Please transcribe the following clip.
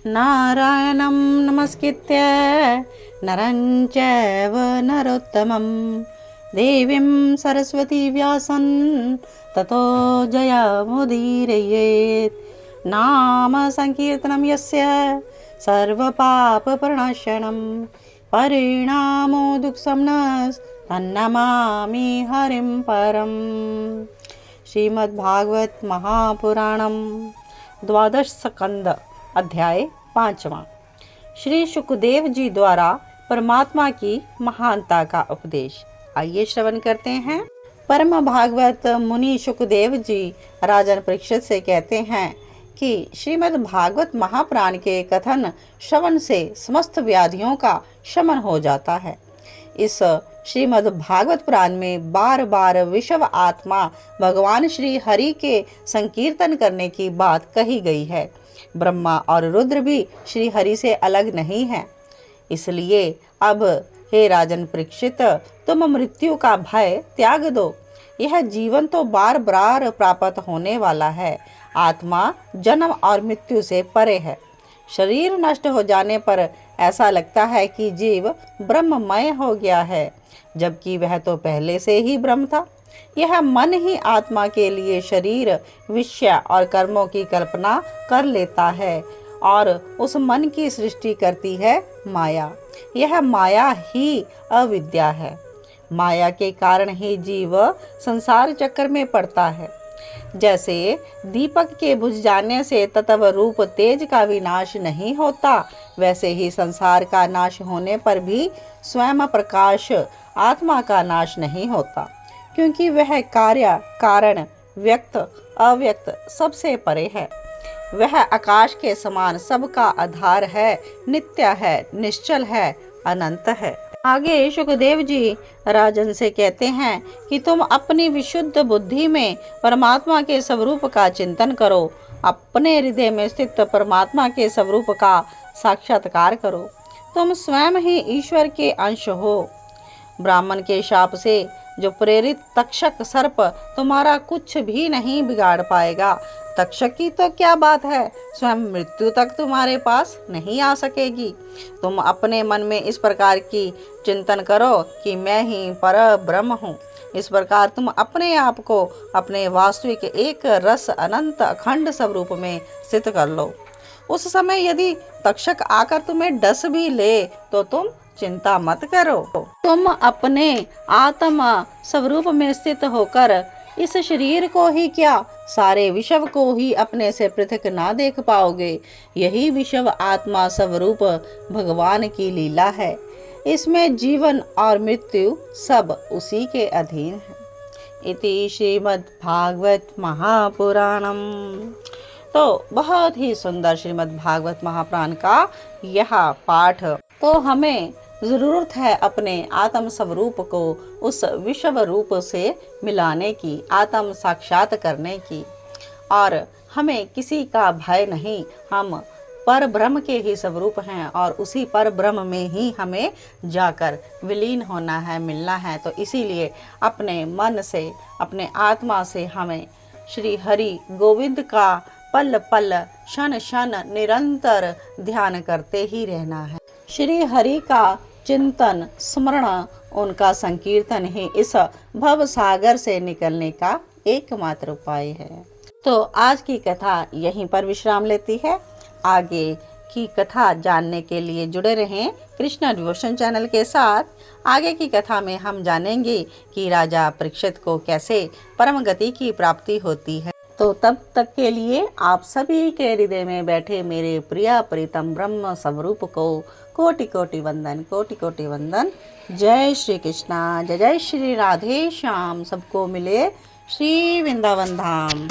नारायणं नमस्कृत्य नरं चैव नरोत्तमं देवीं सरस्वती व्यासं ततो जयमुदीरयेत्। नाम संकीर्तनं यस्य सर्वपापप्रणाशनं परिणामो दुःखशमनः तन्नमामि हरिं परम्। श्रीमद्भागवत महापुराणम द्वादश स्कंद अध्याय 5वां। श्री सुखदेव जी द्वारा परमात्मा की महानता का उपदेश। आइए श्रवण करते हैं। परम भागवत मुनि सुखदेव जी राजन परीक्षित से कहते हैं कि श्रीमद् भागवत महापुराण के कथन श्रवण से समस्त व्याधियों का शमन हो जाता है। इस श्रीमद् भागवत पुराण में बार बार विश्व आत्मा भगवान श्री हरि के संकीर्तन करने की बात कही गई है। ब्रह्मा और रुद्र भी श्री हरि से अलग नहीं हैं। इसलिए अब हे राजन परीक्षित, तुम मृत्यु का भय त्याग दो। यह जीवन तो बार बार प्राप्त होने वाला है। आत्मा जन्म और मृत्यु से परे है। शरीर नष्ट हो जाने पर ऐसा लगता है कि जीव ब्रह्ममय हो गया है, जबकि वह तो पहले से ही ब्रह्म था। यह मन ही आत्मा के लिए शरीर, विषय और कर्मों की कल्पना कर लेता है और उस मन की सृष्टि करती है माया। यह माया ही अविद्या है। माया के कारण ही जीव संसार चक्र में पड़ता है। जैसे दीपक के बुझ जाने से तत्व रूप तेज का विनाश नहीं होता, वैसे ही संसार का नाश होने पर भी स्वयं प्रकाश आत्मा का नाश नहीं होता, क्योंकि वह कार्य कारण व्यक्त अव्यक्त सबसे परे है। वह आकाश के समान सबका आधार है, नित्य है, निश्चल है, अनंत है। आगे सुखदेव जी राजन से कहते हैं कि तुम अपनी विशुद्ध बुद्धि में परमात्मा के स्वरूप का चिंतन करो। अपने हृदय में स्थित परमात्मा के स्वरूप का साक्षात्कार करो। तुम स्वयं ही ईश्वर के अंश हो। ब्राह्मण के शाप से जो प्रेरित तक्षक सर्प तुम्हारा कुछ भी नहीं बिगाड़ पाएगा। तक्षक की तो क्या बात है, स्वयं मृत्यु तक तुम्हारे पास नहीं आ सकेगी। तुम अपने मन में इस प्रकार की चिंतन करो कि मैं ही पर ब्रह्म हूँ। इस प्रकार तुम अपने आप को अपने वास्तविक एक रस अनंत अखंड स्वरूप में स्थित कर लो। उस समय यदि तक्षक आकर तुम्हें डस भी ले तो तुम चिंता मत करो। तुम अपने आत्मा स्वरूप में स्थित होकर इस शरीर को ही क्या, सारे विश्व को ही अपने से पृथक ना देख पाओगे। यही विश्व आत्मा स्वरूप भगवान की लीला है। इसमें जीवन और मृत्यु सब उसी के अधीन है। इति श्रीमद् भागवत महापुराणम। तो बहुत ही सुंदर श्रीमद् भागवत महापुराण का यह पाठ। तो हमें ज़रूरत है अपने आत्म स्वरूप को उस विश्व रूप से मिलाने की, आत्म साक्षात करने की। और हमें किसी का भय नहीं। हम पर ब्रह्म के ही स्वरूप हैं और उसी पर ब्रह्म में ही हमें जाकर विलीन होना है, मिलना है। तो इसीलिए अपने मन से, अपने आत्मा से हमें श्री हरि गोविंद का पल पल, क्षण क्षण निरंतर ध्यान करते ही रहना है। श्री हरि का चिंतन, स्मरण, उनका संकीर्तन ही इस भव सागर से निकलने का एकमात्र उपाय है। तो आज की कथा यहीं पर विश्राम लेती है। आगे की कथा जानने के लिए जुड़े रहें कृष्णा डिवोशन चैनल के साथ। आगे की कथा में हम जानेंगे कि राजा परीक्षित को कैसे परम गति की प्राप्ति होती है। तो तब तक के लिए आप सभी के हृदय में बैठे मेरे प्रिय प्रीतम ब्रह्म स्वरूप को कोटि कोटि वंदन, कोटि कोटि वंदन। जय श्री कृष्णा, जय जय श्री राधे श्याम। सबको मिले श्री वृंदावन धाम।